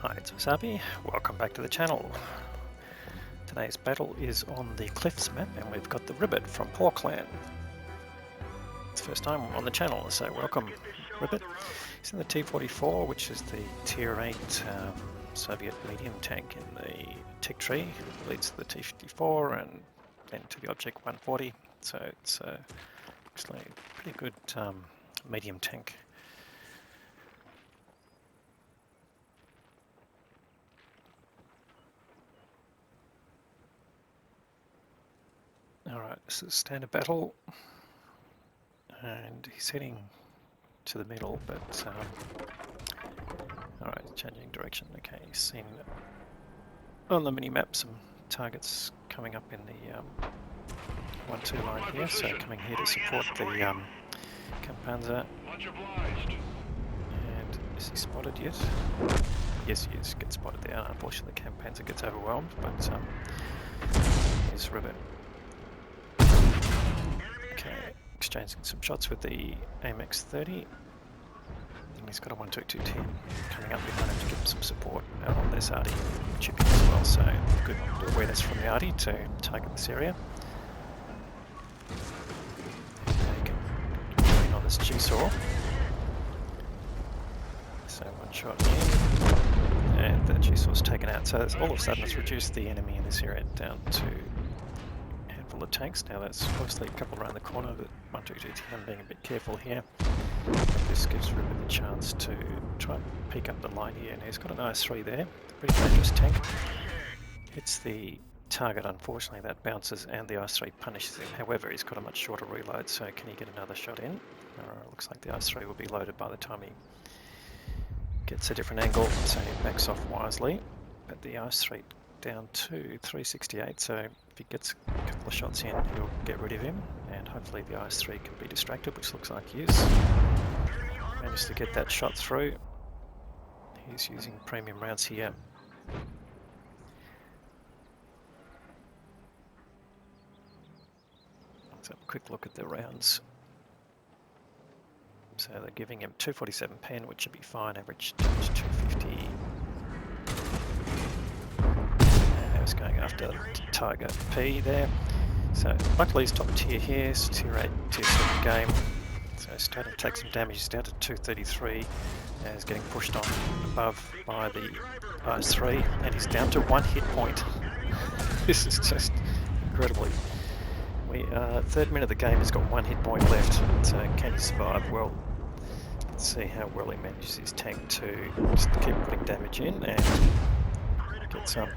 Hi, it's Wasabi. Welcome back to the channel. Today's battle is on the Cliffs map and we've got the Ribbet from Porkland. It's the first time on the channel, so welcome Ribbet. He's in the T-44, which is the Tier 8 Soviet medium tank in the tick tree. It leads to the T-54 and then to the Object 140, so it's actually a pretty good medium tank. Alright, this is standard battle, and he's heading to the middle, but alright, changing direction. Okay, he's seen on the mini-map some targets coming up in the 1-2 line here, so coming here to support the Kampanzer. And is he spotted yet? Yes, he is, gets spotted there. Unfortunately the Kampanzer gets overwhelmed, but here's Ribbet. Okay, exchanging some shots with the AMX-30. And he's got a 122-10 coming up behind him to give him some support on this arty chipping as well, so good awareness from the arty to target this area. They can join on this G-saw. So one shot in, and the G-saw's taken out. So all of a sudden it's reduced the enemy in this area down to full of tanks. Now that's obviously a couple around the corner, but 122-10 being a bit careful here. This gives Ribbet the chance to try and pick up the line here, and he's got an IS-3 there, pretty dangerous tank. Hits the target, unfortunately that bounces and the IS-3 punishes him. However, he's got a much shorter reload, so can he get another shot in? Looks like the IS-3 will be loaded by the time he gets a different angle, so he backs off wisely. But the IS-3 down to 368, so if he gets a couple of shots in, he'll get rid of him, and hopefully the IS-3 can be distracted, which looks like he is. Managed to get that shot through. He's using premium rounds here. Let's have a quick look at the rounds. So they're giving him 247 pen, which should be fine, average damage 250. He's going after Tiger P there. So luckily he's top tier here, it's tier 8, tier 7 game. So he's starting to take some damage, he's down to 233 and he's getting pushed on above by the IS-3 and he's down to 1 hit point. This is just incredibly. Third minute of the game, he's got 1 hit point left, so can he survive? Well, let's see how well he manages his tank to just keep putting damage in and get some.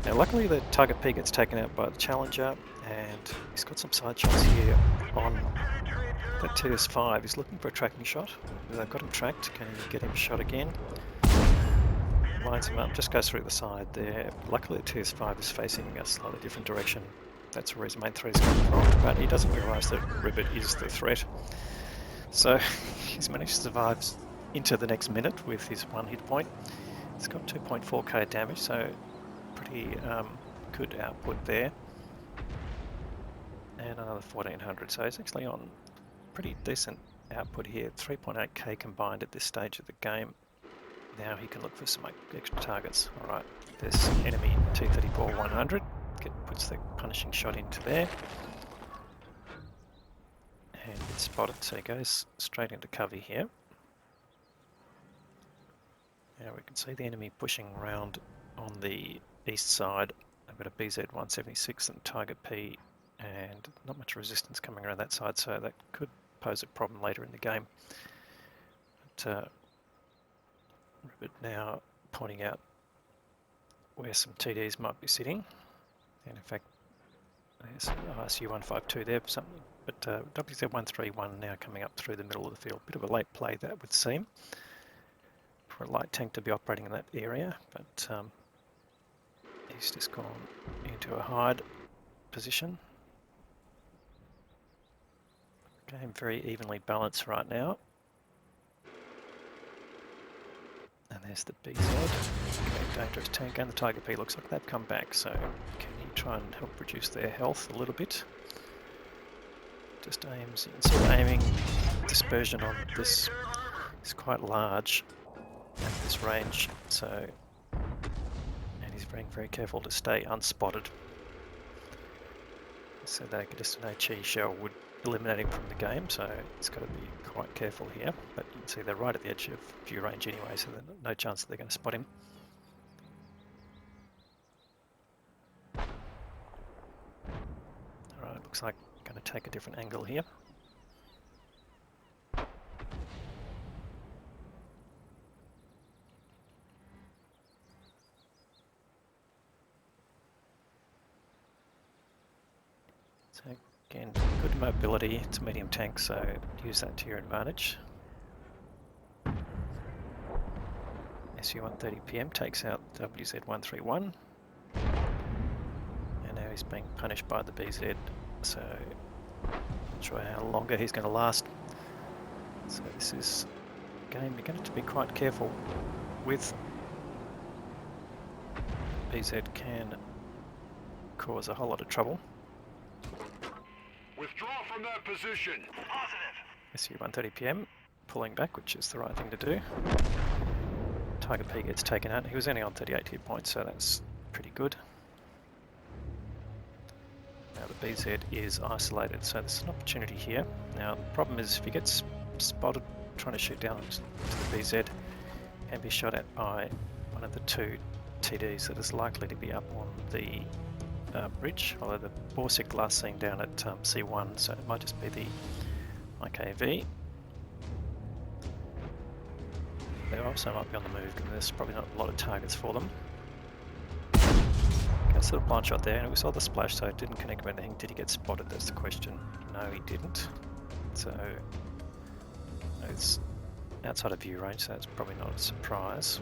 Now luckily the Tiger P gets taken out by the Challenger, and he's got some side shots here on the TS5. He's looking for a tracking shot. They've got him tracked. Can you get him shot again? Lines him up, just goes through the side there. Luckily the TS5 is facing a slightly different direction. That's where his main threat is coming from, but he doesn't realise that Ribbet is the threat. So he's managed to survive into the next minute with his 1 hit point. He's got 2.4k damage, so pretty good output there. And another 1400, so he's actually on pretty decent output here. 3.8k combined at this stage of the game. Now he can look for some extra targets. Alright, there's enemy T-34 100. Puts the punishing shot into there. And gets spotted, so he goes straight into cover here. Now we can see the enemy pushing around on the east side. I've got a BZ-176 and Tiger P, and not much resistance coming around that side, so that could pose a problem later in the game. But Ribbet now pointing out where some TDs might be sitting, and in fact there's ISU-152 there, something. But WZ-131 now coming up through the middle of the field. Bit of a late play that would seem for a light tank to be operating in that area, but he's just gone into a hide position. Game very evenly balanced right now. And there's the BZ. Okay, dangerous tank, and the Tiger P looks like they've come back, so can he try and help reduce their health a little bit? Just aims, you can see the aiming dispersion on this is quite large at this range, so being very careful to stay unspotted. So that just an HE shell would eliminate him from the game, so he's got to be quite careful here. But you can see they're right at the edge of view range anyway, so there's no chance that they're going to spot him. Alright, looks like I'm going to take a different angle here. So again, good mobility, it's a medium tank, so use that to your advantage. SU-130PM takes out WZ-131. And now he's being punished by the BZ, so not sure how longer he's going to last. So this is a game you're going to be quite careful with. BZ can cause a whole lot of trouble. Withdraw from that position. Positive. SU-130PM pulling back, which is the right thing to do. Tiger P gets taken out. He was only on 38 hit points, so that's pretty good. Now the BZ is isolated, so there's an opportunity here. Now the problem is if he gets spotted trying to shoot down to the BZ, can be shot at by one of the two TDs that is likely to be up on the bridge, although the Borsig last seen down at C1, so it might just be the IKV. They also might be on the move, and there's probably not a lot of targets for them. Okay, sort of blind shot there, and we saw the splash, so it didn't connect with anything. Did he get spotted? That's the question. No, he didn't. So it's outside of view range, so that's probably not a surprise.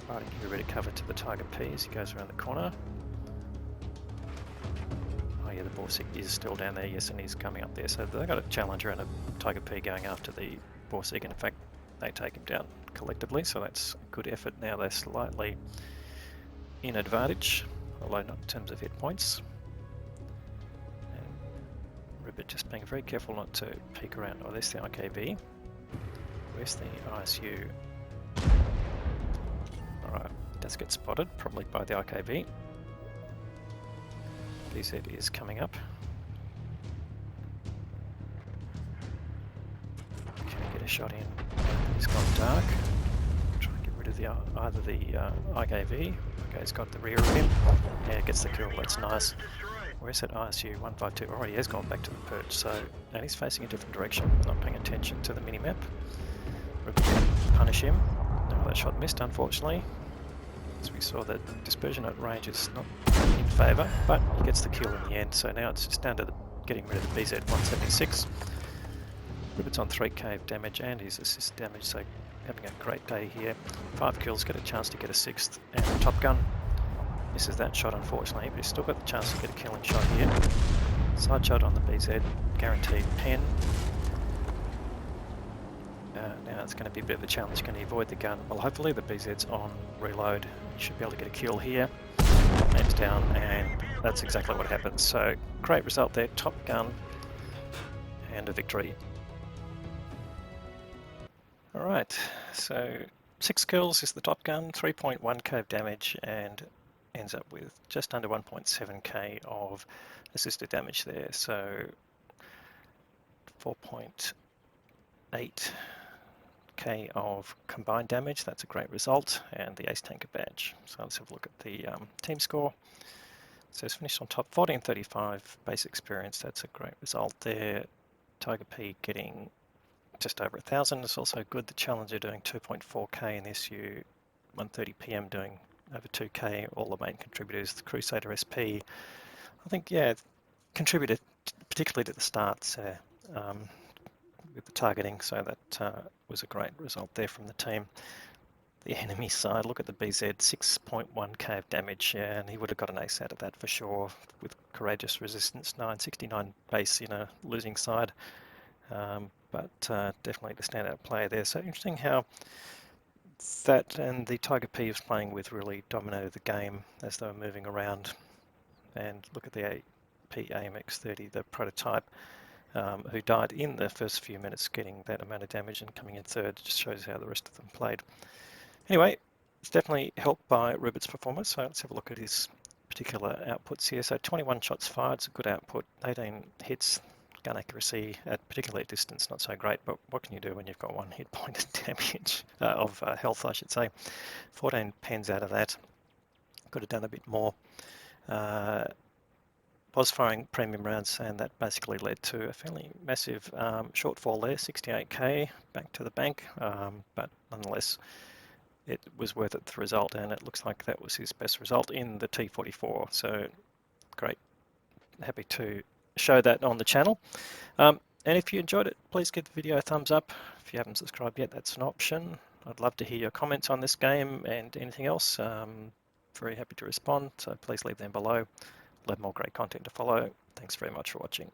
Providing you ready cover to the Tiger P as he goes around the corner. Oh yeah, the Borsig is still down there, yes, and he's coming up there. So they've got a challenger and a Tiger P going after the Borsig, and in fact they take him down collectively, so that's a good effort. Now they're slightly in advantage, although not in terms of hit points. And TheRibbet just being very careful not to peek around. Oh, there's the IKV. Where's the ISU? Alright, does get spotted, probably by the IKV. BZ is coming up. Can he get a shot in? He's gone dark. Try and get rid of the either the IKV. Okay, he's got the rear of him. Yeah, gets the kill, that's nice. Where's that ISU 152? Oh, he has gone back to the perch, so and he's facing a different direction, not paying attention to the minimap. We're going to punish him. No, that shot missed, unfortunately. As we saw, that dispersion at range is not in favour, but he gets the kill in the end, so now it's just down to getting rid of the BZ-176. TheRibbet's on 3k damage and his assist damage, so having a great day here. 5 kills, get a chance to get a 6th, and Top Gun misses that shot unfortunately, but he's still got the chance to get a killing shot here. Side shot on the BZ, guaranteed pen. Now it's going to be a bit of a challenge. Can he avoid the gun? Well, hopefully the BZ's on reload. He should be able to get a kill here. Aims down, and that's exactly what happens. So great result there, Top Gun, and a victory. Alright, so 6 kills is the Top Gun, 3.1k of damage, and ends up with just under 1.7k of assisted damage there. So 4.8k of combined damage, that's a great result, and the Ace Tanker badge. So let's have a look at the team score. So it's finished on top, 1435 base experience, that's a great result there. Tiger P getting just over 1,000 is also good. The Challenger doing 2.4k, and SU 130PM doing over 2k, all the main contributors. The Crusader SP, I think, yeah, contributed particularly to the starts with the targeting, so that was a great result there from the team. The enemy side, look at the BZ, 6.1k of damage, yeah, and he would have got an ace out of that for sure, with courageous resistance, 969 base in a losing side, but definitely the standout player there. So interesting how that and the Tiger P was playing with really dominated the game as they were moving around. And look at the AP AMX30, the prototype. who died in the first few minutes, getting that amount of damage and coming in third. It just shows how the rest of them played. Anyway, it's definitely helped by Ribbet's performance. So let's have a look at his particular outputs here. So 21 shots fired is a good output, 18 hits. Gun accuracy at particularly at distance, not so great, but what can you do when you've got 1 hit point of damage, of health, I should say. 14 pens out of that. Could have done a bit more. Was firing premium rounds, and that basically led to a fairly massive shortfall there, 68k back to the bank, but nonetheless, it was worth it, the result, and it looks like that was his best result in the T44. So great, happy to show that on the channel. And if you enjoyed it, please give the video a thumbs up. If you haven't subscribed yet, that's an option. I'd love to hear your comments on this game and anything else. Very happy to respond, so please leave them below. We'll have more great content to follow. Thanks very much for watching.